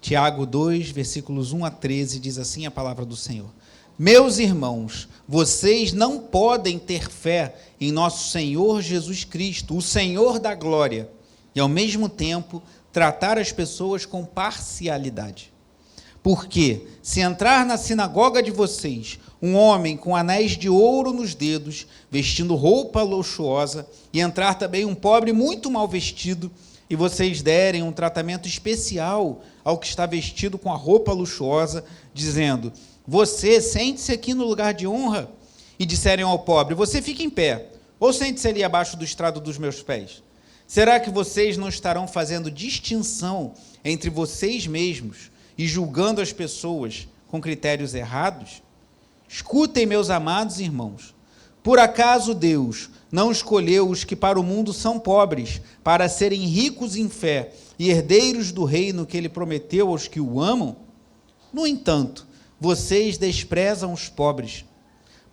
Tiago 2, versículos 1 a 13, diz assim a palavra do Senhor. Meus irmãos, vocês não podem ter fé em nosso Senhor Jesus Cristo, o Senhor da glória, e ao mesmo tempo tratar as pessoas com parcialidade. Porque, se entrar na sinagoga de vocês um homem com anéis de ouro nos dedos, vestindo roupa luxuosa, e entrar também um pobre muito mal vestido, e vocês derem um tratamento especial ao que está vestido com a roupa luxuosa, dizendo, você sente-se aqui no lugar de honra, e disserem ao pobre, você fica em pé, ou sente-se ali abaixo do estrado dos meus pés. Será que vocês não estarão fazendo distinção entre vocês mesmos e julgando as pessoas com critérios errados? Escutem, meus amados irmãos, por acaso Deus não escolheu os que para o mundo são pobres, para serem ricos em fé e herdeiros do reino que ele prometeu aos que o amam? No entanto, vocês desprezam os pobres.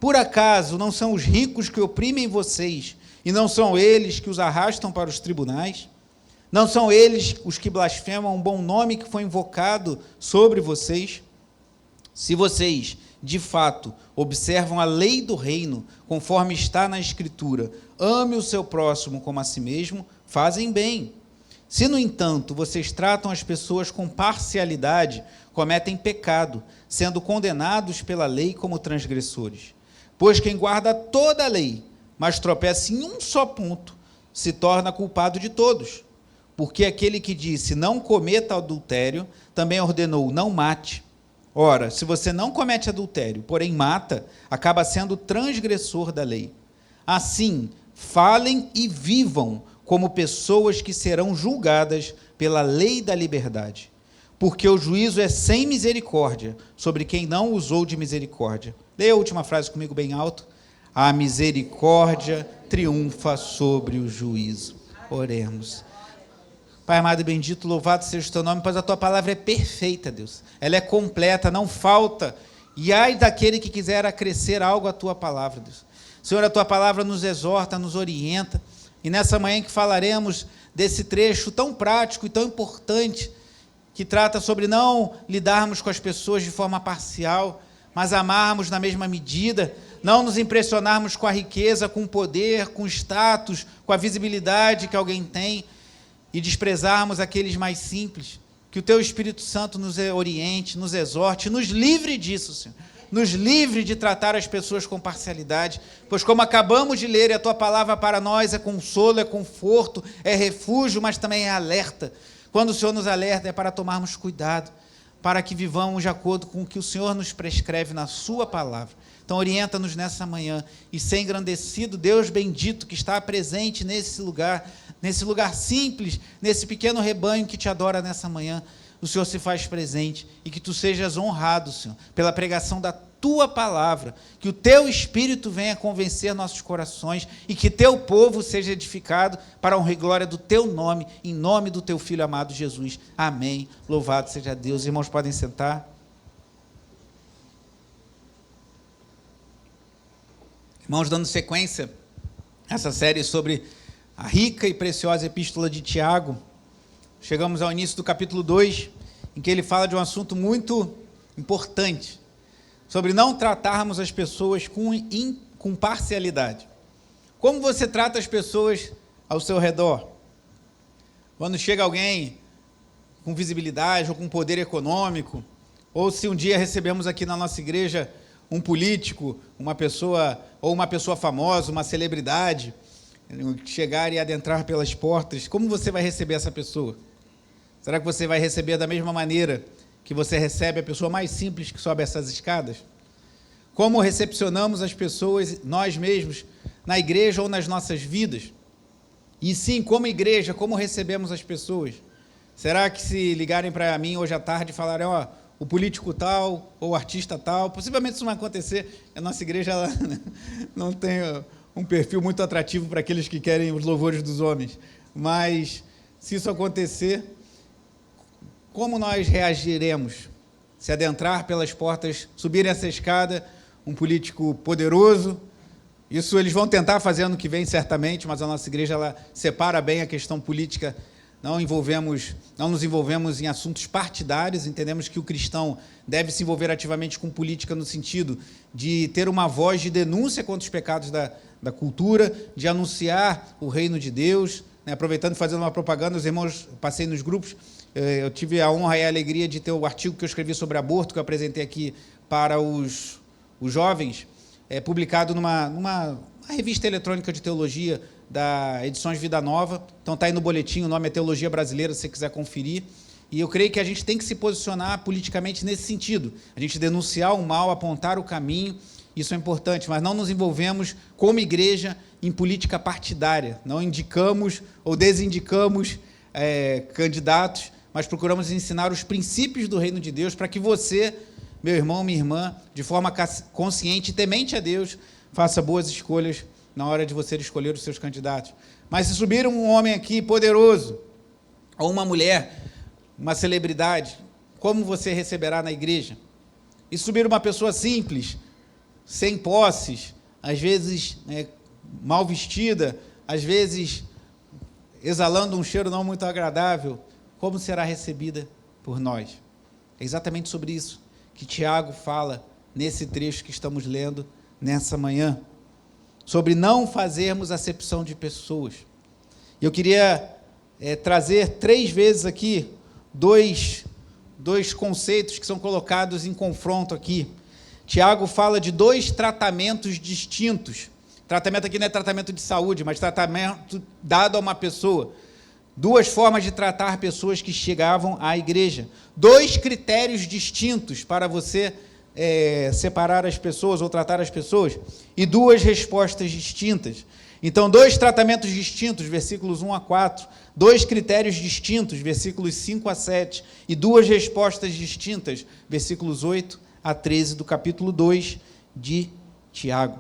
Por acaso não são os ricos que oprimem vocês, e não são eles que os arrastam para os tribunais? Não são eles os que blasfemam o bom nome que foi invocado sobre vocês? Se vocês, de fato, observam a lei do reino, conforme está na Escritura, ame o seu próximo como a si mesmo, fazem bem. Se, no entanto, vocês tratam as pessoas com parcialidade, cometem pecado, sendo condenados pela lei como transgressores. Pois quem guarda toda a lei, mas tropeça em um só ponto, se torna culpado de todos. Porque aquele que disse, não cometa adultério, também ordenou, não mate. Ora, se você não comete adultério, porém mata, acaba sendo transgressor da lei. Assim, falem e vivam como pessoas que serão julgadas pela lei da liberdade. Porque o juízo é sem misericórdia sobre quem não usou de misericórdia. Leia a última frase comigo bem alto. A misericórdia triunfa sobre o juízo. Oremos. Pai amado e bendito, louvado seja o teu nome, pois a tua palavra é perfeita, Deus. Ela é completa, não falta. E ai daquele que quiser acrescer algo à tua palavra, Deus. Senhor, a tua palavra nos exorta, nos orienta. E nessa manhã que falaremos desse trecho tão prático e tão importante, que trata sobre não lidarmos com as pessoas de forma parcial, mas amarmos na mesma medida, não nos impressionarmos com a riqueza, com o poder, com o status, com a visibilidade que alguém tem, e desprezarmos aqueles mais simples. Que o teu Espírito Santo nos oriente, nos exorte, nos livre disso, Senhor. Nos livre de tratar as pessoas com parcialidade, pois como acabamos de ler, a tua palavra para nós é consolo, é conforto, é refúgio, mas também é alerta. Quando o Senhor nos alerta é para tomarmos cuidado, para que vivamos de acordo com o que o Senhor nos prescreve na sua palavra. Então orienta-nos nessa manhã, e ser engrandecido, Deus bendito, que está presente nesse lugar simples, nesse pequeno rebanho que te adora nessa manhã, o Senhor se faz presente, e que tu sejas honrado, Senhor, pela pregação da tua palavra, que o teu Espírito venha convencer nossos corações, e que teu povo seja edificado para a honra e glória do teu nome, em nome do teu Filho amado Jesus. Amém. Louvado seja Deus. Irmãos, podem sentar. Irmãos, dando sequência a essa série sobre a rica e preciosa epístola de Tiago, chegamos ao início do capítulo 2, em que ele fala de um assunto muito importante, sobre não tratarmos as pessoas com parcialidade. Como você trata as pessoas ao seu redor? Quando chega alguém com visibilidade ou com poder econômico, ou se um dia recebemos aqui na nossa igreja um político, uma pessoa famosa, uma celebridade, chegar e adentrar pelas portas, como você vai receber essa pessoa? Será que você vai receber da mesma maneira que você recebe a pessoa mais simples que sobe essas escadas? Como recepcionamos as pessoas, nós mesmos, na igreja ou nas nossas vidas? E sim, como igreja, como recebemos as pessoas? Será que se ligarem para mim hoje à tarde e falarem, o político tal, ou o artista tal, possivelmente isso vai acontecer, a nossa igreja ela não tem um perfil muito atrativo para aqueles que querem os louvores dos homens, mas se isso acontecer, como nós reagiremos? Se adentrar pelas portas, subir essa escada, um político poderoso, isso eles vão tentar fazer ano que vem, certamente, mas a nossa igreja ela separa bem a questão política não nos envolvemos em assuntos partidários, entendemos que o cristão deve se envolver ativamente com política no sentido de ter uma voz de denúncia contra os pecados da cultura, de anunciar o reino de Deus, né? Aproveitando e fazendo uma propaganda, os irmãos, passei nos grupos, eu tive a honra e a alegria de ter o artigo que eu escrevi sobre aborto, que eu apresentei aqui para os jovens, publicado numa revista eletrônica de teologia da Edições Vida Nova. Então está aí no boletim, o nome é Teologia Brasileira, se você quiser conferir. E eu creio que a gente tem que se posicionar politicamente nesse sentido, a gente denunciar o mal, apontar o caminho, isso é importante, mas não nos envolvemos como igreja em política partidária, não indicamos ou desindicamos candidatos, mas procuramos ensinar os princípios do reino de Deus para que você, meu irmão, minha irmã, de forma consciente e temente a Deus, faça boas escolhas na hora de você escolher os seus candidatos. Mas se subir um homem aqui poderoso, ou uma mulher, uma celebridade, como você receberá na igreja? E subir uma pessoa simples, sem posses, às vezes mal vestida, às vezes exalando um cheiro não muito agradável, como será recebida por nós? É exatamente sobre isso que Tiago fala nesse trecho que estamos lendo nessa manhã, sobre não fazermos acepção de pessoas. Eu queria trazer 3 vezes aqui dois conceitos que são colocados em confronto aqui. Tiago fala de 2 tratamentos distintos. Tratamento aqui não é tratamento de saúde, mas tratamento dado a uma pessoa. 2 formas de tratar pessoas que chegavam à igreja. 2 critérios distintos para você separar as pessoas ou tratar as pessoas. E 2 respostas distintas. Então, 2 tratamentos distintos, versículos 1 a 4. 2 critérios distintos, versículos 5 a 7. E 2 respostas distintas, versículos 8 a 13 do capítulo 2 de Tiago.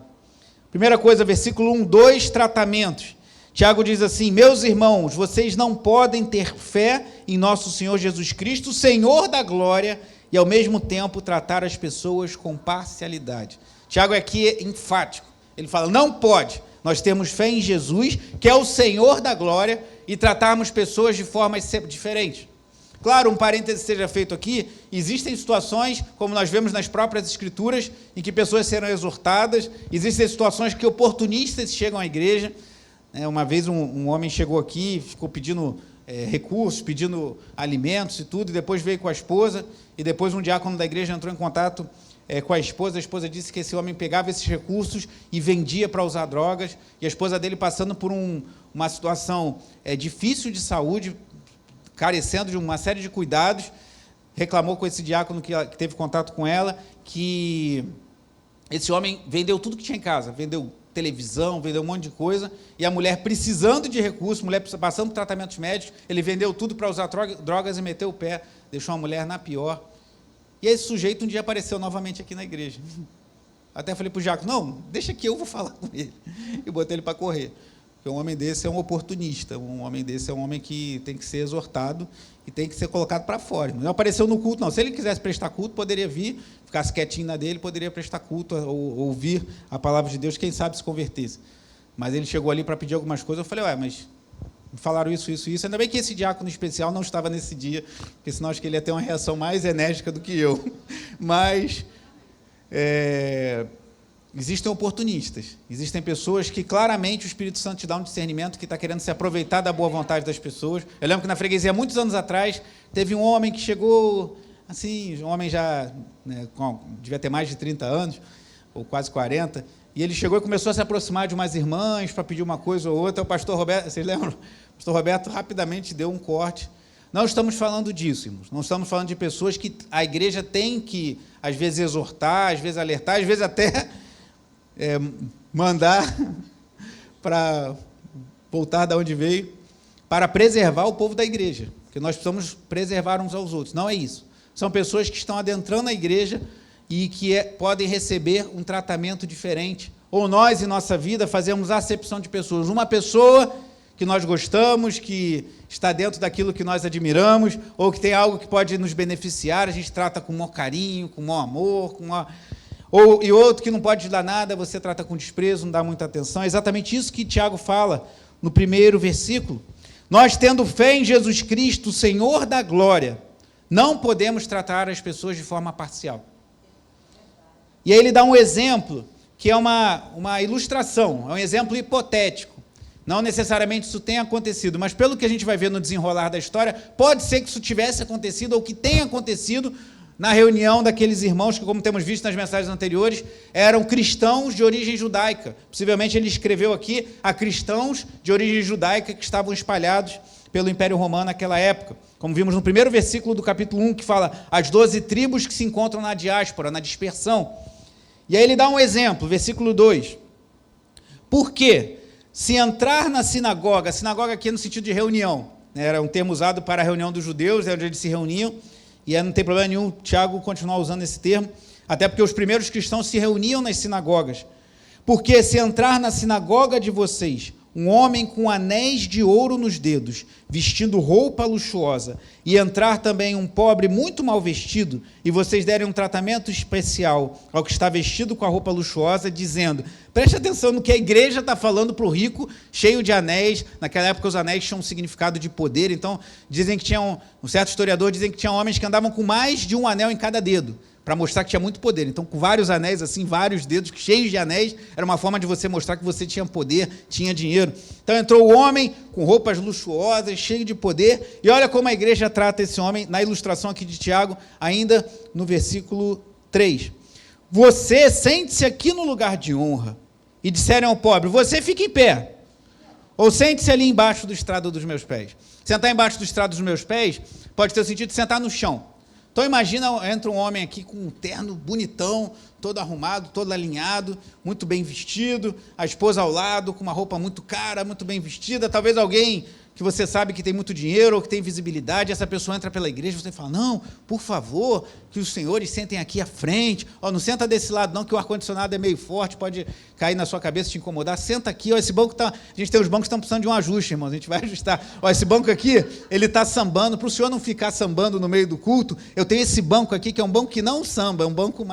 Primeira coisa, versículo 1, 2 tratamentos. Tiago diz assim: meus irmãos, vocês não podem ter fé em nosso Senhor Jesus Cristo, Senhor da glória, e ao mesmo tempo tratar as pessoas com parcialidade. Tiago aqui é enfático. Ele fala, não pode nós termos fé em Jesus, que é o Senhor da glória, e tratarmos pessoas de formas diferentes. Claro, um parêntese seja feito aqui, existem situações, como nós vemos nas próprias Escrituras, em que pessoas serão exortadas, existem situações que oportunistas chegam à igreja. Uma vez um homem chegou aqui, ficou pedindo recursos, pedindo alimentos e tudo, e depois veio com a esposa, e depois um diácono da igreja entrou em contato com a esposa disse que esse homem pegava esses recursos e vendia para usar drogas, e a esposa dele passando por uma situação difícil de saúde, carecendo de uma série de cuidados, reclamou com esse diácono que teve contato com ela, que esse homem vendeu tudo que tinha em casa, vendeu televisão, vendeu um monte de coisa, e a mulher precisando de recursos, mulher passando por tratamentos médicos, ele vendeu tudo para usar drogas e meteu o pé, deixou a mulher na pior. E esse sujeito um dia apareceu novamente aqui na igreja. Até falei para o diácono, não, deixa que eu vou falar com ele. E botei ele para correr. Porque um homem desse é um oportunista, um homem desse é um homem que tem que ser exortado e tem que ser colocado para fora. Não apareceu no culto, não. Se ele quisesse prestar culto, poderia vir, ficasse quietinho na dele, poderia prestar culto, ou ouvir a palavra de Deus, quem sabe se convertesse. Mas ele chegou ali para pedir algumas coisas, eu falei, mas falaram isso. Ainda bem que esse diácono especial não estava nesse dia, porque senão acho que ele ia ter uma reação mais enérgica do que eu. Mas existem oportunistas, existem pessoas que claramente o Espírito Santo te dá um discernimento que está querendo se aproveitar da boa vontade das pessoas. Eu lembro que na freguesia, muitos anos atrás, teve um homem que chegou, assim, um homem já, devia ter mais de 30 anos, ou quase 40, e ele chegou e começou a se aproximar de umas irmãs para pedir uma coisa ou outra. O pastor Roberto, vocês lembram? O pastor Roberto rapidamente deu um corte. Não estamos falando disso, irmãos. Não estamos falando de pessoas que a igreja tem que, às vezes, exortar, às vezes alertar, às vezes até mandar para voltar de onde veio, para preservar o povo da igreja, porque nós precisamos preservar uns aos outros. Não é isso. São pessoas que estão adentrando a igreja e que podem receber um tratamento diferente. Ou nós, em nossa vida, fazemos acepção de pessoas. Uma pessoa que nós gostamos, que está dentro daquilo que nós admiramos, ou que tem algo que pode nos beneficiar, a gente trata com maior carinho, com maior amor, e outro que não pode te dar nada, você trata com desprezo, não dá muita atenção. É exatamente isso que Tiago fala no primeiro versículo. Nós, tendo fé em Jesus Cristo, Senhor da glória, não podemos tratar as pessoas de forma parcial. E aí ele dá um exemplo, que é uma ilustração, é um exemplo hipotético. Não necessariamente isso tenha acontecido, mas pelo que a gente vai ver no desenrolar da história, pode ser que isso tivesse acontecido ou que tenha acontecido na reunião daqueles irmãos que, como temos visto nas mensagens anteriores, eram cristãos de origem judaica. Possivelmente ele escreveu aqui a cristãos de origem judaica que estavam espalhados pelo Império Romano naquela época. Como vimos no primeiro versículo do capítulo 1, que fala as 12 tribos que se encontram na diáspora, na dispersão. E aí ele dá um exemplo, versículo 2. Por quê? Se entrar na sinagoga, a sinagoga aqui é no sentido de reunião, né? Era um termo usado para a reunião dos judeus, onde eles se reuniam, e não tem problema nenhum Tiago continuar usando esse termo, até porque os primeiros cristãos se reuniam nas sinagogas. Porque se entrar na sinagoga de vocês um homem com anéis de ouro nos dedos, vestindo roupa luxuosa, e entrar também um pobre muito mal vestido, e vocês derem um tratamento especial ao que está vestido com a roupa luxuosa, dizendo, preste atenção no que a igreja está falando para o rico, cheio de anéis. Naquela época os anéis tinham um significado de poder, então dizem que tinham, um certo historiador dizem que tinham homens que andavam com mais de um anel em cada dedo, para mostrar que tinha muito poder. Então, com vários anéis, assim, vários dedos cheios de anéis, era uma forma de você mostrar que você tinha poder, tinha dinheiro. Então, entrou o homem com roupas luxuosas, cheio de poder, e olha como a igreja trata esse homem, na ilustração aqui de Tiago, ainda no versículo 3. Você sente-se aqui no lugar de honra, e disserem ao pobre, você fica em pé, ou sente-se ali embaixo do estrado dos meus pés. Sentar embaixo do estrado dos meus pés pode ter o sentido de sentar no chão. Então imagina, entra um homem aqui com um terno bonitão, todo arrumado, todo alinhado, muito bem vestido, a esposa ao lado, com uma roupa muito cara, muito bem vestida, talvez alguém que você sabe que tem muito dinheiro ou que tem visibilidade, essa pessoa entra pela igreja, você fala, não, por favor, que os senhores sentem aqui à frente, não senta desse lado não, que o ar-condicionado é meio forte, pode cair na sua cabeça, te incomodar, senta aqui, esse banco está, a gente tem os bancos que estão precisando de um ajuste, irmãos, a gente vai ajustar, esse banco aqui, ele está sambando, para o senhor não ficar sambando no meio do culto, eu tenho esse banco aqui, que é um banco que não samba, é um banco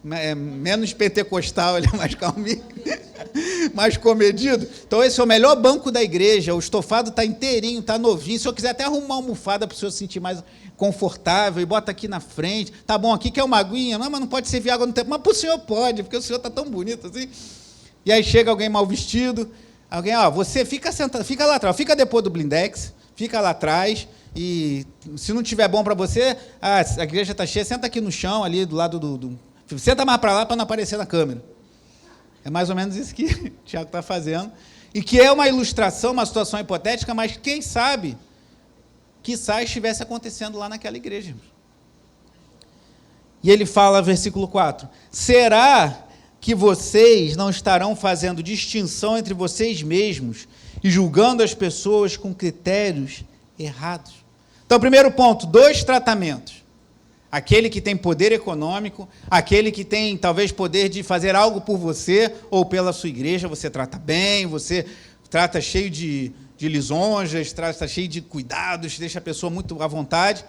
menos pentecostal, ele é mais calminho, mais comedido. Então esse é o melhor banco da igreja, o estofado está inteirinho, está novinho, se eu quiser até arrumar uma almofada para o senhor se sentir mais confortável, e bota aqui na frente, tá bom, aqui quer uma aguinha, não, mas não pode servir água no tempo, mas para o senhor pode, porque o senhor está tão bonito assim. E aí chega alguém mal vestido, alguém, você fica sentado, fica lá atrás, fica depois do blindex, fica lá atrás, e se não tiver bom para você, a igreja está cheia, senta aqui no chão, ali do lado senta mais para lá para não aparecer na câmera. É mais ou menos isso que o Tiago está fazendo. E que é uma ilustração, uma situação hipotética, mas quem sabe, quiçá estivesse acontecendo lá naquela igreja. E ele fala, versículo 4, será que vocês não estarão fazendo distinção entre vocês mesmos e julgando as pessoas com critérios errados? Então, primeiro ponto, 2 tratamentos. Aquele que tem poder econômico, aquele que tem, talvez, poder de fazer algo por você ou pela sua igreja, você trata bem, você trata cheio de lisonjas, trata cheio de cuidados, deixa a pessoa muito à vontade.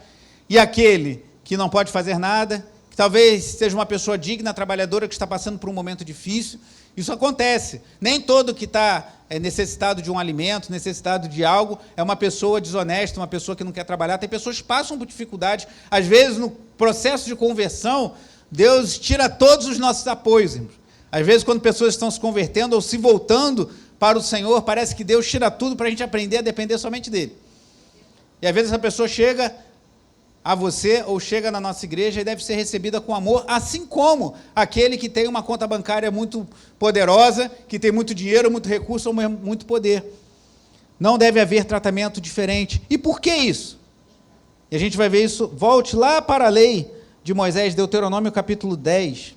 E aquele que não pode fazer nada, que talvez seja uma pessoa digna, trabalhadora, que está passando por um momento difícil. Isso acontece. Nem todo que está necessitado de um alimento, necessitado de algo, é uma pessoa desonesta, uma pessoa que não quer trabalhar. Tem pessoas que passam por dificuldades. Às vezes, no processo de conversão, Deus tira todos os nossos apoios, irmãos. Às vezes, quando pessoas estão se convertendo ou se voltando para o Senhor, parece que Deus tira tudo para a gente aprender a depender somente dEle. E às vezes essa pessoa chega a você ou chega na nossa igreja e deve ser recebida com amor, assim como aquele que tem uma conta bancária muito poderosa, que tem muito dinheiro, muito recurso ou muito poder. Não deve haver tratamento diferente. E por que isso? E a gente vai ver isso, volte lá para a lei de Moisés, Deuteronômio capítulo 10.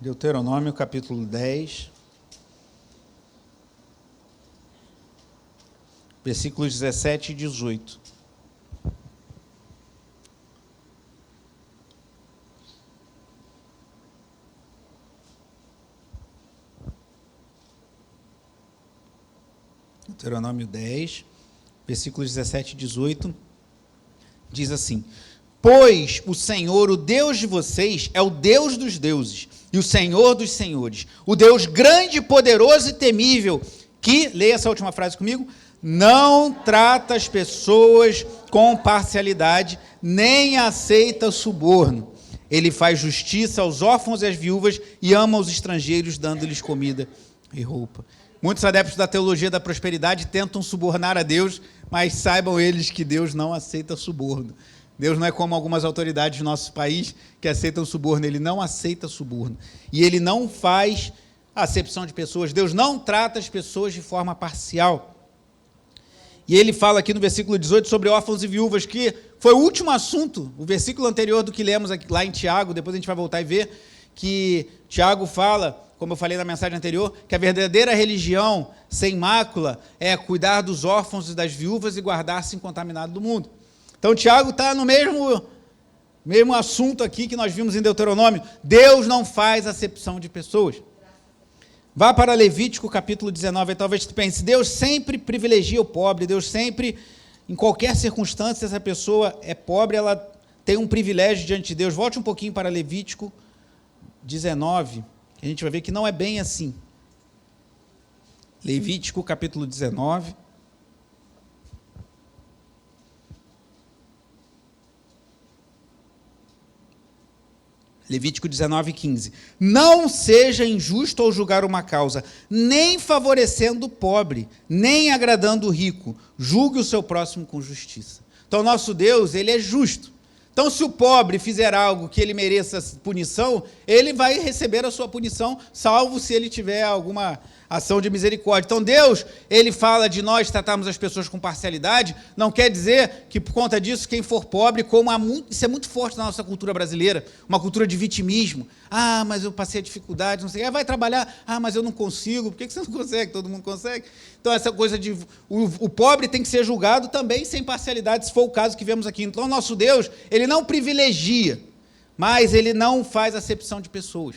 Deuteronômio capítulo 10. Versículos 17 e 18. Deuteronômio 10, versículos 17 e 18, diz assim, Pois o Senhor, o Deus de vocês, é o Deus dos deuses e o Senhor dos senhores, o Deus grande, poderoso e temível, que, leia essa última frase comigo, não trata as pessoas com parcialidade, nem aceita suborno. Ele faz justiça aos órfãos e às viúvas e ama os estrangeiros, dando-lhes comida e roupa. Muitos adeptos da teologia da prosperidade tentam subornar a Deus, mas saibam eles que Deus não aceita suborno. Deus não é como algumas autoridades do nosso país que aceitam suborno, ele não aceita suborno. E ele não faz acepção de pessoas, Deus não trata as pessoas de forma parcial. E ele fala aqui no versículo 18 sobre órfãos e viúvas, que foi o último assunto, o versículo anterior do que lemos aqui, lá em Tiago, depois a gente vai voltar e ver, que Tiago fala, como eu falei na mensagem anterior, que a verdadeira religião sem mácula é cuidar dos órfãos e das viúvas e guardar-se incontaminado do mundo. Então Tiago está no mesmo assunto aqui que nós vimos em Deuteronômio. Deus não faz acepção de pessoas. Vá para Levítico capítulo 19, e talvez tu pense, Deus sempre privilegia o pobre, Deus sempre, em qualquer circunstância, essa pessoa é pobre, ela tem um privilégio diante de Deus. Volte um pouquinho para Levítico 19, que a gente vai ver que não é bem assim. Levítico capítulo 19. Levítico 19, 15. Não seja injusto ao julgar uma causa, nem favorecendo o pobre, nem agradando o rico. Julgue o seu próximo com justiça. Então, nosso Deus, ele é justo. Então, se o pobre fizer algo que ele mereça punição, ele vai receber a sua punição, salvo se ele tiver alguma ação de misericórdia. Então, Deus, ele fala de nós tratarmos as pessoas com parcialidade, não quer dizer que, por conta disso, quem for pobre, isso é muito forte na nossa cultura brasileira, uma cultura de vitimismo. Ah, mas eu passei a dificuldade, não sei. Vai trabalhar, mas eu não consigo. Por que você não consegue? Todo mundo consegue. Então, essa coisa de... O pobre tem que ser julgado também sem parcialidade, se for o caso que vemos aqui. Então, o nosso Deus, ele não privilegia, mas ele não faz acepção de pessoas.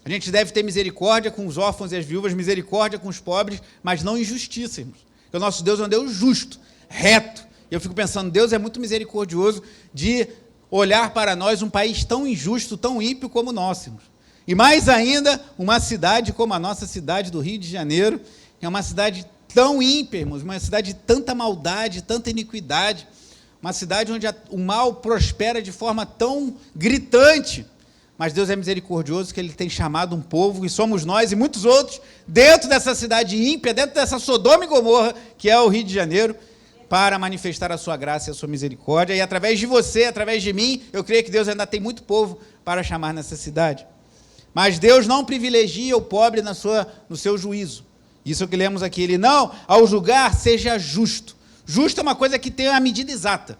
A gente deve ter misericórdia com os órfãos e as viúvas, misericórdia com os pobres, mas não injustiça, irmãos. Porque o nosso Deus é um Deus justo, reto. E eu fico pensando, Deus é muito misericordioso de olhar para nós um país tão injusto, tão ímpio como o nosso, irmãos. E mais ainda, uma cidade como a nossa cidade do Rio de Janeiro, é uma cidade tão ímpia, irmãos, uma cidade de tanta maldade, tanta iniquidade, uma cidade onde o mal prospera de forma tão gritante. Mas Deus é misericordioso que ele tem chamado um povo, e somos nós e muitos outros, dentro dessa cidade ímpia, dentro dessa Sodoma e Gomorra, que é o Rio de Janeiro, para manifestar a sua graça e a sua misericórdia. E através de você, através de mim, eu creio que Deus ainda tem muito povo para chamar nessa cidade. Mas Deus não privilegia o pobre no seu juízo. Isso é o que lemos aqui. Ele não, ao julgar, seja justo. Justo é uma coisa que tem a medida exata.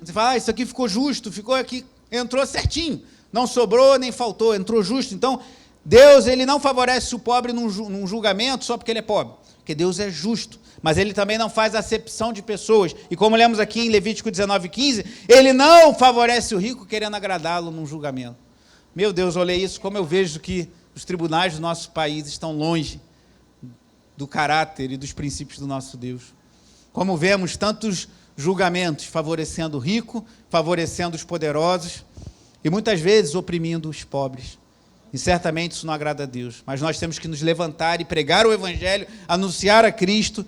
Você fala, isso aqui ficou justo, ficou aqui, entrou certinho. Não sobrou nem faltou, entrou justo. Então, Deus, ele não favorece o pobre num julgamento só porque ele é pobre, porque Deus é justo, mas ele também não faz acepção de pessoas. E como lemos aqui em Levítico 19, 15, ele não favorece o rico querendo agradá-lo num julgamento. Meu Deus, olhei isso, como eu vejo que os tribunais do nosso país estão longe do caráter e dos princípios do nosso Deus. Como vemos tantos julgamentos favorecendo o rico, favorecendo os poderosos, e muitas vezes oprimindo os pobres. E certamente isso não agrada a Deus. Mas nós temos que nos levantar e pregar o Evangelho, anunciar a Cristo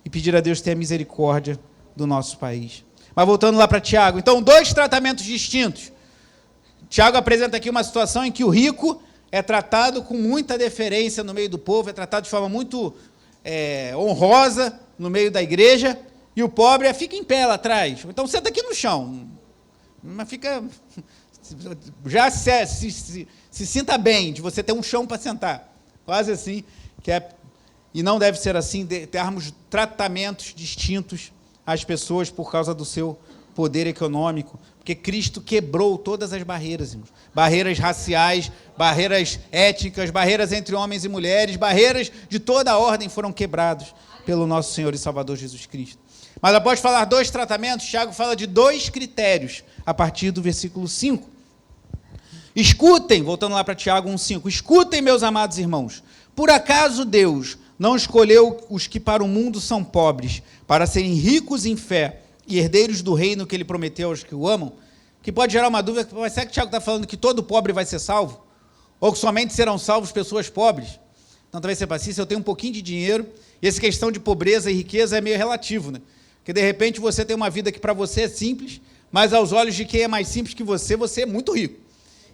e pedir a Deus ter a misericórdia do nosso país. Mas voltando lá para Tiago. Então, dois tratamentos distintos. Tiago apresenta aqui uma situação em que o rico é tratado com muita deferência no meio do povo, é tratado de forma muito honrosa no meio da igreja, e o pobre fica em pé lá atrás. Então, senta aqui no chão. Mas fica... Já se sinta bem de você ter um chão para sentar. Quase assim. E não deve ser assim, termos tratamentos distintos às pessoas por causa do seu poder econômico. Porque Cristo quebrou todas as barreiras, irmãos. Barreiras raciais, barreiras étnicas, barreiras entre homens e mulheres, barreiras de toda a ordem foram quebradas pelo nosso Senhor e Salvador Jesus Cristo. Mas após falar dois tratamentos, Tiago fala de dois critérios, a partir do versículo 5. Escutem, voltando lá para Tiago 1,5, escutem, meus amados irmãos, por acaso Deus não escolheu os que para o mundo são pobres, para serem ricos em fé e herdeiros do reino que ele prometeu aos que o amam? que pode gerar uma dúvida, mas será que o Tiago está falando que todo pobre vai ser salvo? Ou que somente serão salvos pessoas pobres? Então, talvez você pense assim, se eu tenho um pouquinho de dinheiro, e essa questão de pobreza e riqueza é meio relativo, né? Porque, de repente, você tem uma vida que para você é simples, mas aos olhos de quem é mais simples que você é muito rico.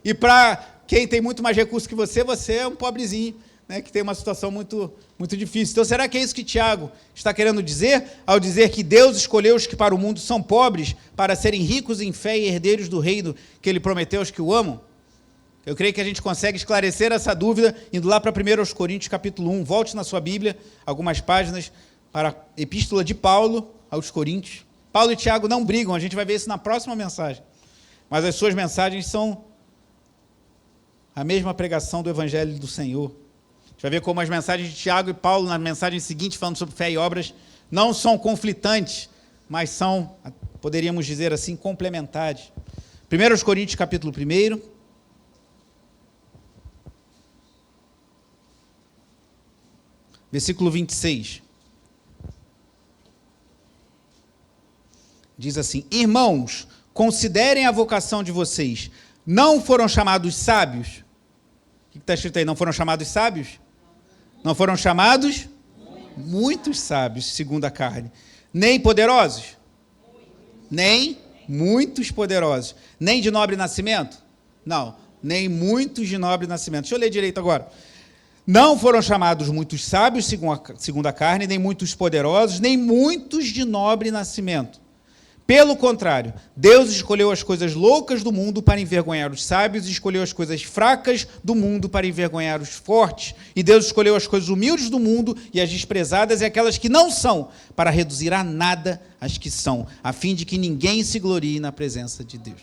E para quem tem muito mais recursos que você é um pobrezinho, né, que tem uma situação muito, muito difícil. Então, será que é isso que Tiago está querendo dizer, ao dizer que Deus escolheu os que para o mundo são pobres, para serem ricos em fé e herdeiros do reino que ele prometeu aos que o amam? Eu creio que a gente consegue esclarecer essa dúvida indo lá para 1 Coríntios, capítulo 1. Volte na sua Bíblia, algumas páginas, para a Epístola de Paulo aos Coríntios. Paulo e Tiago não brigam, a gente vai ver isso na próxima mensagem. Mas as suas mensagens são a mesma pregação do Evangelho do Senhor. A gente vai ver como as mensagens de Tiago e Paulo, na mensagem seguinte, falando sobre fé e obras, não são conflitantes, mas são, poderíamos dizer assim, complementares. 1 Coríntios, capítulo 1. Versículo 26. Diz assim: irmãos, considerem a vocação de vocês. Não foram chamados sábios? O que está escrito aí? Não foram chamados sábios? Não foram chamados? Muitos sábios, segundo a carne. Nem poderosos? Nem muitos poderosos. Nem de nobre nascimento? Não, nem muitos de nobre nascimento. Deixa eu ler direito agora. Não foram chamados muitos sábios, segundo a carne, nem muitos poderosos, nem muitos de nobre nascimento. Pelo contrário, Deus escolheu as coisas loucas do mundo para envergonhar os sábios e escolheu as coisas fracas do mundo para envergonhar os fortes. E Deus escolheu as coisas humildes do mundo e as desprezadas e aquelas que não são, para reduzir a nada as que são, a fim de que ninguém se glorie na presença de Deus.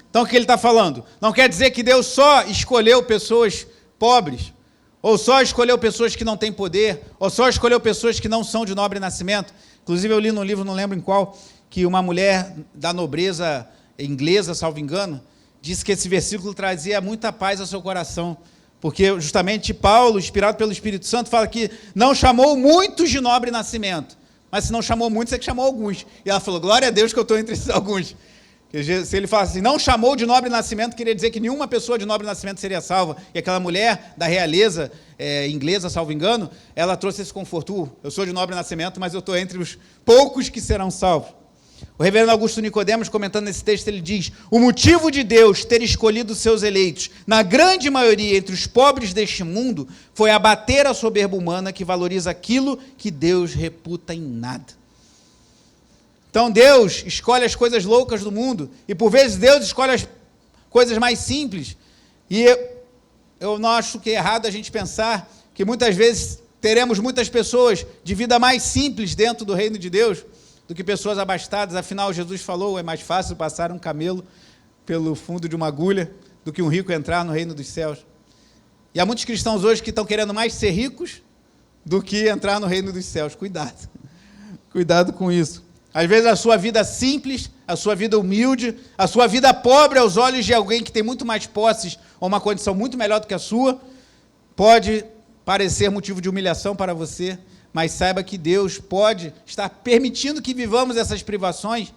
Então, o que ele está falando? Não quer dizer que Deus só escolheu pessoas pobres, ou só escolheu pessoas que não têm poder, ou só escolheu pessoas que não são de nobre nascimento. Inclusive, eu li num livro, não lembro em qual, que uma mulher da nobreza inglesa, salvo engano, disse que esse versículo trazia muita paz ao seu coração, porque justamente Paulo, inspirado pelo Espírito Santo, fala que não chamou muitos de nobre nascimento, mas se não chamou muitos, é que chamou alguns. E ela falou, glória a Deus que eu estou entre esses alguns. Se ele fala assim, não chamou de nobre nascimento, queria dizer que nenhuma pessoa de nobre nascimento seria salva. E aquela mulher da realeza inglesa, salvo engano, ela trouxe esse conforto. Eu sou de nobre nascimento, mas eu estou entre os poucos que serão salvos. O reverendo Augusto Nicodemos, comentando esse texto, ele diz, o motivo de Deus ter escolhido seus eleitos, na grande maioria entre os pobres deste mundo, foi abater a soberba humana que valoriza aquilo que Deus reputa em nada. Então Deus escolhe as coisas loucas do mundo, e por vezes Deus escolhe as coisas mais simples, e eu não acho que é errado a gente pensar que muitas vezes teremos muitas pessoas de vida mais simples dentro do reino de Deus, do que pessoas abastadas. Afinal, Jesus falou, é mais fácil passar um camelo pelo fundo de uma agulha do que um rico entrar no reino dos céus. E há muitos cristãos hoje que estão querendo mais ser ricos do que entrar no reino dos céus. Cuidado. Cuidado com isso. Às vezes a sua vida simples, a sua vida humilde, a sua vida pobre aos olhos de alguém que tem muito mais posses ou uma condição muito melhor do que a sua, pode parecer motivo de humilhação para você, mas saiba que Deus pode estar permitindo que vivamos essas privações,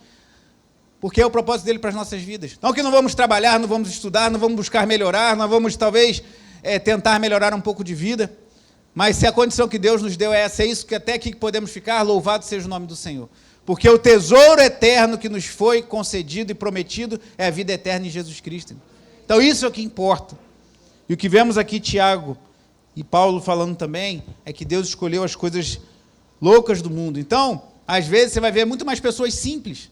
porque é o propósito dele para as nossas vidas. Não que não vamos trabalhar, não vamos estudar, não vamos buscar melhorar, não vamos talvez tentar melhorar um pouco de vida, mas se a condição que Deus nos deu é essa, é isso que até aqui podemos ficar, louvado seja o nome do Senhor. Porque o tesouro eterno que nos foi concedido e prometido é a vida eterna em Jesus Cristo. Então isso é o que importa. E o que vemos aqui, Tiago e Paulo falando também, é que Deus escolheu as coisas loucas do mundo. Então, às vezes você vai ver muito mais pessoas simples,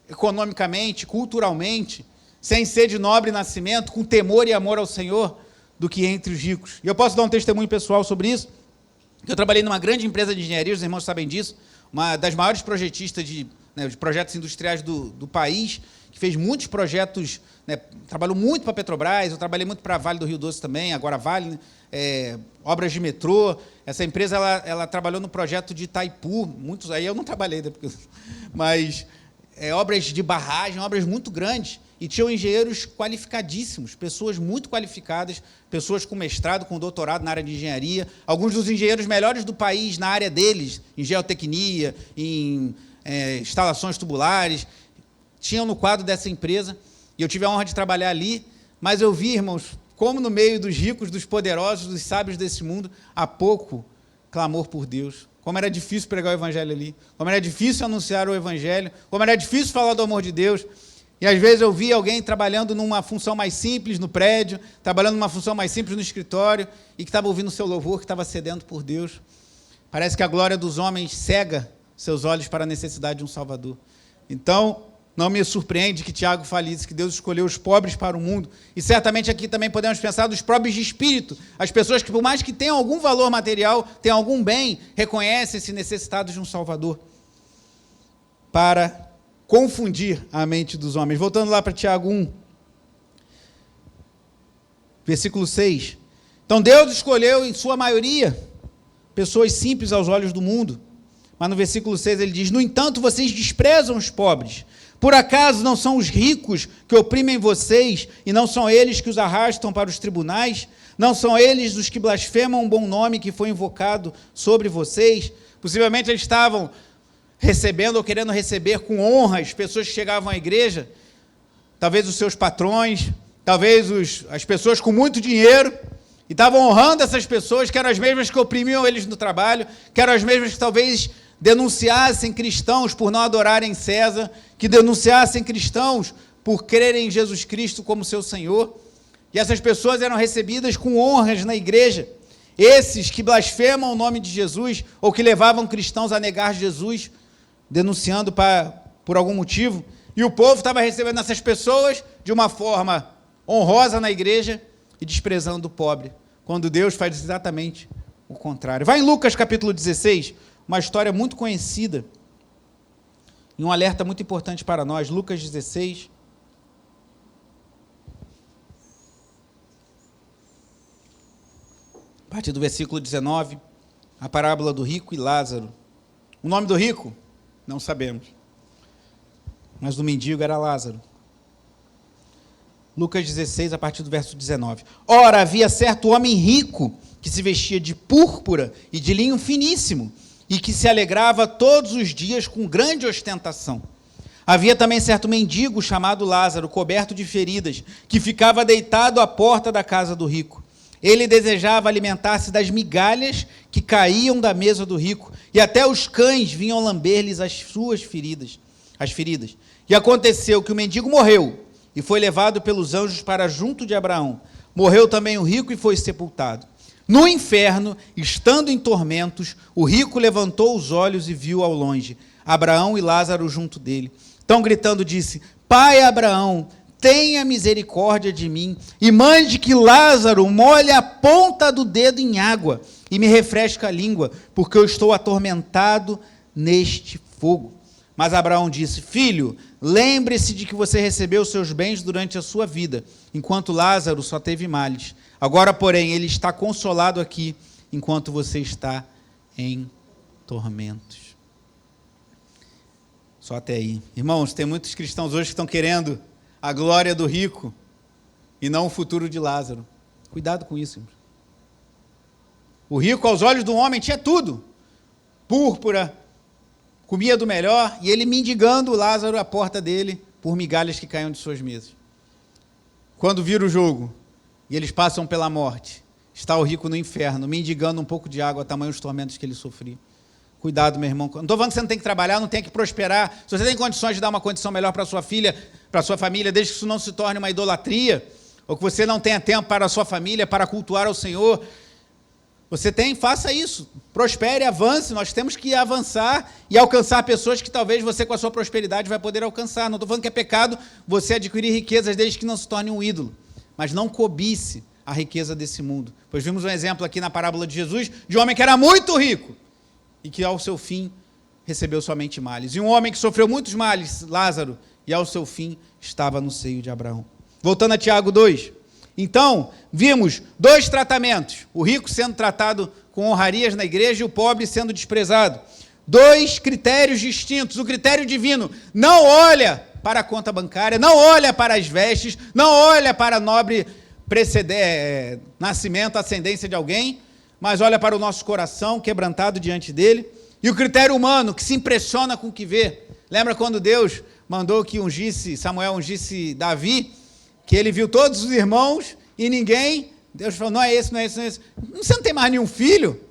economicamente, culturalmente, sem ser de nobre nascimento, com temor e amor ao Senhor, do que entre os ricos. E eu posso dar um testemunho pessoal sobre isso. Eu trabalhei numa grande empresa de engenharia, os irmãos sabem disso, uma das maiores projetistas de projetos industriais do país, que fez muitos projetos, trabalhou muito para a Petrobras, eu trabalhei muito para a Vale do Rio Doce também, agora Vale, obras de metrô. Essa empresa ela trabalhou no projeto de Itaipu, muitos aí eu não trabalhei, mas obras de barragem, obras muito grandes, e tinham engenheiros qualificadíssimos, pessoas muito qualificadas, pessoas com mestrado, com doutorado na área de engenharia, alguns dos engenheiros melhores do país na área deles, em geotecnia, em instalações tubulares, tinham no quadro dessa empresa. e eu tive a honra de trabalhar ali, mas eu vi, irmãos, como no meio dos ricos, dos poderosos, dos sábios desse mundo, há pouco clamor por Deus. Como era difícil pregar o evangelho ali, como era difícil anunciar o evangelho, como era difícil falar do amor de Deus. E às vezes eu via alguém trabalhando numa função mais simples no prédio, trabalhando numa função mais simples no escritório, e que estava ouvindo o seu louvor, que estava sedento por Deus. Parece que a glória dos homens cega seus olhos para a necessidade de um Salvador. Então, não me surpreende que Tiago fale isso, que Deus escolheu os pobres para o mundo. E certamente aqui também podemos pensar dos pobres de espírito, as pessoas que, por mais que tenham algum valor material, tenham algum bem, reconhecem-se necessitados de um Salvador, para confundir a mente dos homens. Voltando lá para Tiago 1, versículo 6. Então Deus escolheu, em sua maioria, pessoas simples aos olhos do mundo. Mas no versículo 6 ele diz: no entanto, vocês desprezam os pobres. Por acaso não são os ricos que oprimem vocês, e não são eles que os arrastam para os tribunais? Não são eles os que blasfemam o bom nome que foi invocado sobre vocês? Possivelmente eles estavam recebendo ou querendo receber com honra as pessoas que chegavam à igreja, talvez os seus patrões, talvez as pessoas com muito dinheiro, e estavam honrando essas pessoas, que eram as mesmas que oprimiam eles no trabalho, que eram as mesmas que talvez denunciassem cristãos por não adorarem César, que denunciassem cristãos por crerem em Jesus Cristo como seu Senhor, e essas pessoas eram recebidas com honras na igreja. Esses que blasfemam o nome de Jesus, ou que levavam cristãos a negar Jesus, denunciando por algum motivo, e o povo estava recebendo essas pessoas de uma forma honrosa na igreja e desprezando o pobre, quando Deus faz exatamente o contrário. Vai em Lucas capítulo 16, uma história muito conhecida e um alerta muito importante para nós. Lucas 16, a partir do versículo 19, a parábola do rico e Lázaro. O nome do rico? Não sabemos. Mas do mendigo era Lázaro. Lucas 16, a partir do verso 19. Ora, havia certo homem rico, que se vestia de púrpura e de linho finíssimo, e que se alegrava todos os dias com grande ostentação. Havia também certo mendigo, chamado Lázaro, coberto de feridas, que ficava deitado à porta da casa do rico. Ele desejava alimentar-se das migalhas que caíam da mesa do rico, e até os cães vinham lamber-lhes as feridas. E aconteceu que o mendigo morreu, e foi levado pelos anjos para junto de Abraão. Morreu também o rico e foi sepultado. No inferno, estando em tormentos, o rico levantou os olhos e viu ao longe Abraão e Lázaro junto dele. Então, gritando, disse: Pai Abraão, tenha misericórdia de mim e mande que Lázaro molhe a ponta do dedo em água e me refresque a língua, porque eu estou atormentado neste fogo. Mas Abraão disse: Filho, lembre-se de que você recebeu os seus bens durante a sua vida, enquanto Lázaro só teve males. Agora, porém, ele está consolado aqui, enquanto você está em tormentos. Só até aí. Irmãos, tem muitos cristãos hoje que estão querendo a glória do rico e não o futuro de Lázaro. Cuidado com isso, irmãos. O rico, aos olhos do homem, tinha tudo. Púrpura, comia do melhor, e ele mendigando Lázaro à porta dele por migalhas que caíam de suas mesas. Quando vira o jogo e eles passam pela morte, está o rico no inferno, mendigando um pouco de água, tamanho os tormentos que ele sofria. Cuidado, meu irmão. Não estou falando que você não tem que trabalhar, não tem que prosperar. Se você tem condições de dar uma condição melhor para sua filha, para a sua família, desde que isso não se torne uma idolatria, ou que você não tenha tempo para a sua família, para cultuar ao Senhor, faça isso, prospere, avance. Nós temos que avançar e alcançar pessoas que talvez você, com a sua prosperidade, vai poder alcançar. Não estou falando que é pecado você adquirir riquezas desde que não se torne um ídolo, mas não cobice a riqueza desse mundo. Pois vimos um exemplo aqui na parábola de Jesus, de um homem que era muito rico e que ao seu fim recebeu somente males. E um homem que sofreu muitos males, Lázaro, e ao seu fim estava no seio de Abraão. Voltando a Tiago 2. Então, vimos dois tratamentos, o rico sendo tratado com honrarias na igreja e o pobre sendo desprezado. Dois critérios distintos. O critério divino não olha para a conta bancária, não olha para as vestes, não olha para a nobre nascimento, ascendência de alguém, mas olha para o nosso coração quebrantado diante dele. E o critério humano, que se impressiona com o que vê. Lembra quando Deus mandou que Samuel ungisse Davi, que ele viu todos os irmãos e ninguém, Deus falou, não é esse, não é esse, não é esse. Você não tem mais nenhum filho?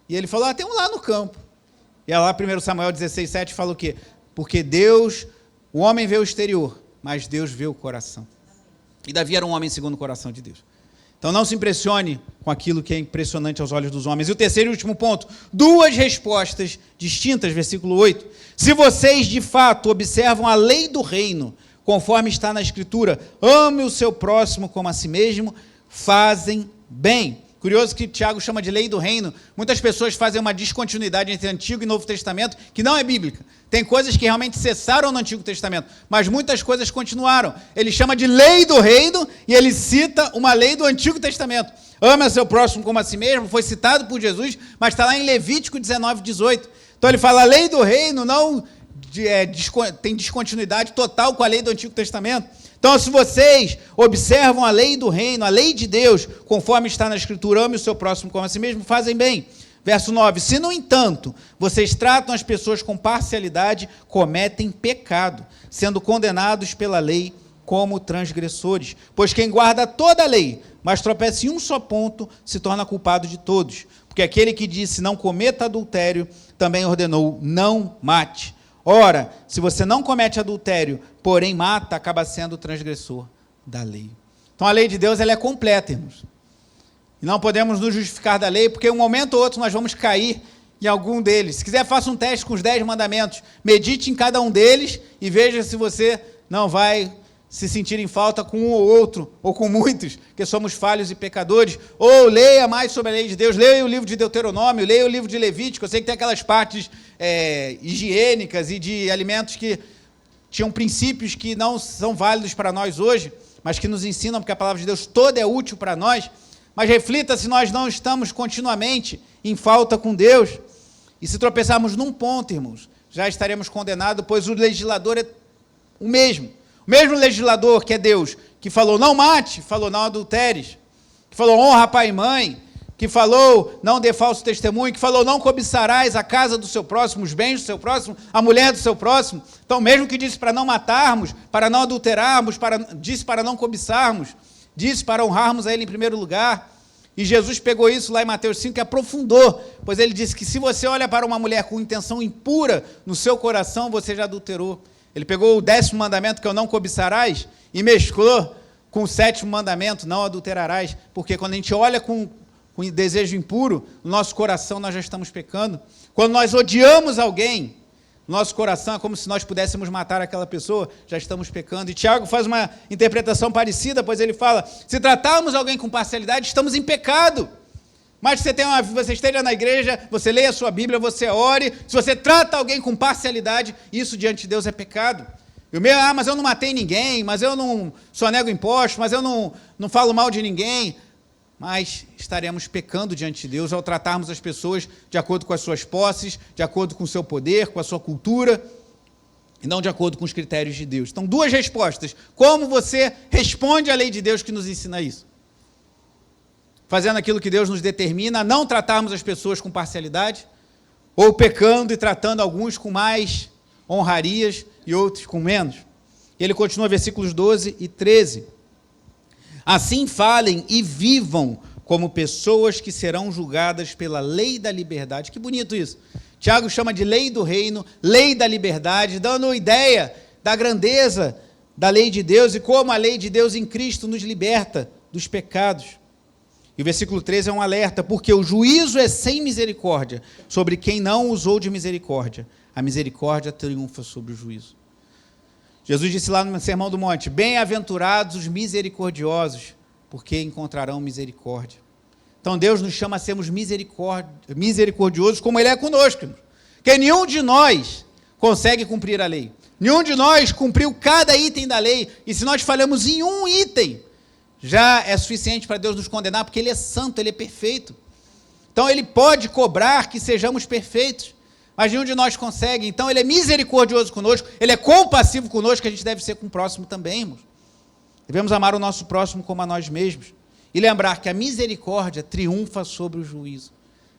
E ele falou, tem um lá no campo. E lá 1 Samuel 16:7 fala o quê? Porque Deus, o homem vê o exterior, mas Deus vê o coração. E Davi era um homem segundo o coração de Deus. Então não se impressione com aquilo que é impressionante aos olhos dos homens. E o terceiro e último ponto, duas respostas distintas, versículo 8. Se vocês de fato observam a lei do reino, conforme está na Escritura, ame o seu próximo como a si mesmo, fazem bem. Curioso que Tiago chama de lei do reino. Muitas pessoas fazem uma descontinuidade entre Antigo e Novo Testamento, que não é bíblica. Tem coisas que realmente cessaram no Antigo Testamento, mas muitas coisas continuaram. Ele chama de lei do reino e ele cita uma lei do Antigo Testamento. Ame a seu próximo como a si mesmo, foi citado por Jesus, mas está lá em Levítico 19:18. Então ele fala, a lei do reino não tem descontinuidade total com a lei do Antigo Testamento. Então, se vocês observam a lei do reino, a lei de Deus, conforme está na Escritura, ame o seu próximo como a si mesmo, fazem bem. Verso 9, se no entanto, vocês tratam as pessoas com parcialidade, cometem pecado, sendo condenados pela lei como transgressores. Pois quem guarda toda a lei, mas tropeça em um só ponto, se torna culpado de todos. Porque aquele que disse, não cometa adultério, também ordenou, não mate. Ora, se você não comete adultério, porém mata, acaba sendo transgressor da lei. Então a lei de Deus ela é completa, irmãos. E não podemos nos justificar da lei, porque um momento ou outro nós vamos cair em algum deles. Se quiser, faça um teste com os 10 mandamentos. Medite em cada um deles e veja se você não vai se sentir em falta com um ou outro, ou com muitos, que somos falhos e pecadores. Ou leia mais sobre a lei de Deus, leia o livro de Deuteronômio, leia o livro de Levítico. Eu sei que tem aquelas partes higiênicas e de alimentos que tinham princípios que não são válidos para nós hoje, mas que nos ensinam, porque a palavra de Deus toda é útil para nós. Mas reflita se nós não estamos continuamente em falta com Deus. E se tropeçarmos num ponto, irmãos, já estaremos condenados, pois o legislador é o mesmo. O mesmo legislador que é Deus, que falou não mate, falou não adulteres, que falou honra pai e mãe, que falou não dê falso testemunho, que falou não cobiçarás a casa do seu próximo, os bens do seu próximo, a mulher do seu próximo. Então, mesmo que disse para não matarmos, para não adulterarmos, disse para não cobiçarmos, disse para honrarmos a ele em primeiro lugar. E Jesus pegou isso lá em Mateus 5 e aprofundou, pois ele disse que se você olha para uma mulher com intenção impura no seu coração, você já adulterou. Ele pegou o 10º mandamento, que é o não cobiçarás, e mesclou com o 7º mandamento, não adulterarás, porque quando a gente olha com desejo impuro, no nosso coração nós já estamos pecando. Quando nós odiamos alguém, nosso coração é como se nós pudéssemos matar aquela pessoa, já estamos pecando. E Tiago faz uma interpretação parecida, pois ele fala, se tratarmos alguém com parcialidade, estamos em pecado. Mas você esteja na igreja, você leia a sua Bíblia, você ore, se você trata alguém com parcialidade, isso diante de Deus é pecado. Mas eu não matei ninguém, mas eu não sonego impostos, mas eu não falo mal de ninguém. Mas estaremos pecando diante de Deus ao tratarmos as pessoas de acordo com as suas posses, de acordo com o seu poder, com a sua cultura, e não de acordo com os critérios de Deus. Então, duas respostas. Como você responde à lei de Deus que nos ensina isso? Fazendo aquilo que Deus nos determina, não tratarmos as pessoas com parcialidade, ou pecando e tratando alguns com mais honrarias e outros com menos. Ele continua, versículos 12 e 13. Assim falem e vivam como pessoas que serão julgadas pela lei da liberdade. Que bonito isso. Tiago chama de lei do reino, lei da liberdade, dando ideia da grandeza da lei de Deus e como a lei de Deus em Cristo nos liberta dos pecados. E o versículo 13 é um alerta, porque o juízo é sem misericórdia sobre quem não usou de misericórdia. A misericórdia triunfa sobre o juízo. Jesus disse lá no Sermão do Monte, bem-aventurados os misericordiosos, porque encontrarão misericórdia. Então Deus nos chama a sermos misericordiosos como Ele é conosco. Porque nenhum de nós consegue cumprir a lei. Nenhum de nós cumpriu cada item da lei. E se nós falhamos em um item, já é suficiente para Deus nos condenar, porque Ele é santo, Ele é perfeito. Então Ele pode cobrar que sejamos perfeitos. Mas nenhum de nós consegue, então Ele é misericordioso conosco, Ele é compassivo conosco, que a gente deve ser com o próximo também, irmãos. Devemos amar o nosso próximo como a nós mesmos, e lembrar que a misericórdia triunfa sobre o juízo.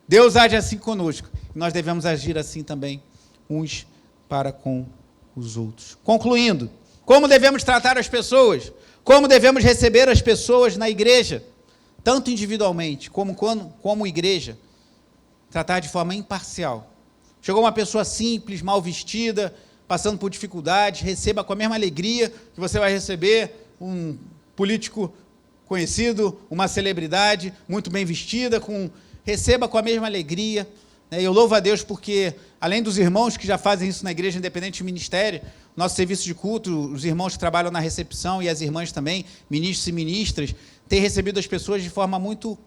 Deus age assim conosco, e nós devemos agir assim também, uns para com os outros. Concluindo, como devemos tratar as pessoas? Como devemos receber as pessoas na igreja? Tanto individualmente como igreja. Tratar de forma imparcial. Chegou uma pessoa simples, mal vestida, passando por dificuldades, receba com a mesma alegria que você vai receber um político conhecido, uma celebridade, muito bem vestida, receba com a mesma alegria. Eu louvo a Deus porque, além dos irmãos que já fazem isso na igreja, independente do ministério, nosso serviço de culto, os irmãos que trabalham na recepção e as irmãs também, ministros e ministras, têm recebido as pessoas de forma muito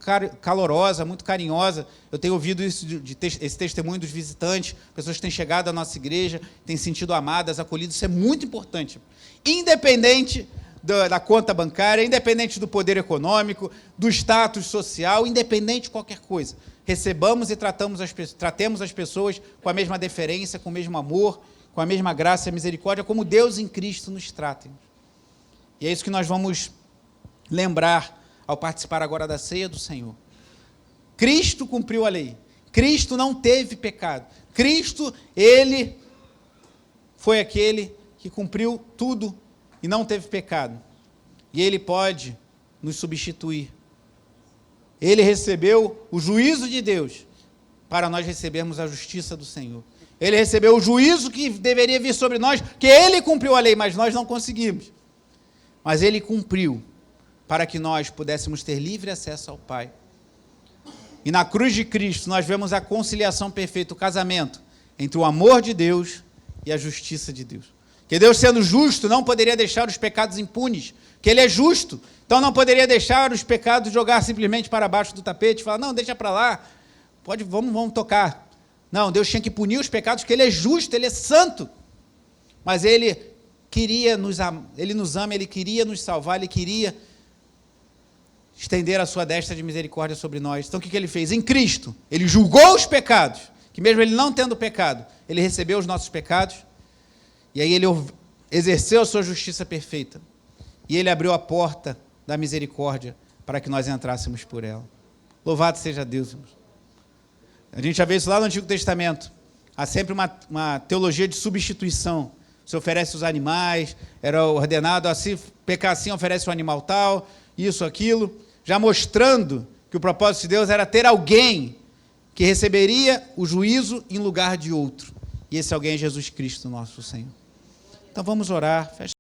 calorosa, muito carinhosa. Eu tenho ouvido isso, esse testemunho dos visitantes, pessoas que têm chegado à nossa igreja, têm sentido amadas, acolhidas. Isso é muito importante. Independente da conta bancária, independente do poder econômico, do status social, independente de qualquer coisa. Recebamos e tratemos as pessoas com a mesma deferência, com o mesmo amor, com a mesma graça e misericórdia, como Deus em Cristo nos trata. E é isso que nós vamos lembrar ao participar agora da ceia do Senhor. Cristo cumpriu a lei. Cristo não teve pecado. Cristo, Ele foi aquele que cumpriu tudo e não teve pecado. E Ele pode nos substituir. Ele recebeu o juízo de Deus para nós recebermos a justiça do Senhor. Ele recebeu o juízo que deveria vir sobre nós, que Ele cumpriu a lei, mas nós não conseguimos. Mas Ele cumpriu para que nós pudéssemos ter livre acesso ao Pai. E na cruz de Cristo nós vemos a conciliação perfeita, o casamento entre o amor de Deus e a justiça de Deus. Que Deus, sendo justo, não poderia deixar os pecados impunes, que Ele é justo, então não poderia deixar os pecados jogar simplesmente para baixo do tapete, falar, não, deixa para lá, vamos tocar. Não, Deus tinha que punir os pecados, porque Ele é justo, Ele é santo. Mas Ele Ele nos ama, Ele queria nos salvar, Ele queria estender a sua destra de misericórdia sobre nós. Então o que Ele fez? Em Cristo, Ele julgou os pecados, que mesmo Ele não tendo pecado, Ele recebeu os nossos pecados, e aí Ele exerceu a sua justiça perfeita, e Ele abriu a porta da misericórdia para que nós entrássemos por ela. Louvado seja Deus, irmãos. A gente já vê isso lá no Antigo Testamento. Há sempre uma teologia de substituição. Você oferece os animais, era ordenado, assim, pecar assim, oferece um animal tal, isso, aquilo, já mostrando que o propósito de Deus era ter alguém que receberia o juízo em lugar de outro. E esse alguém é Jesus Cristo, nosso Senhor. Então vamos orar, fecha.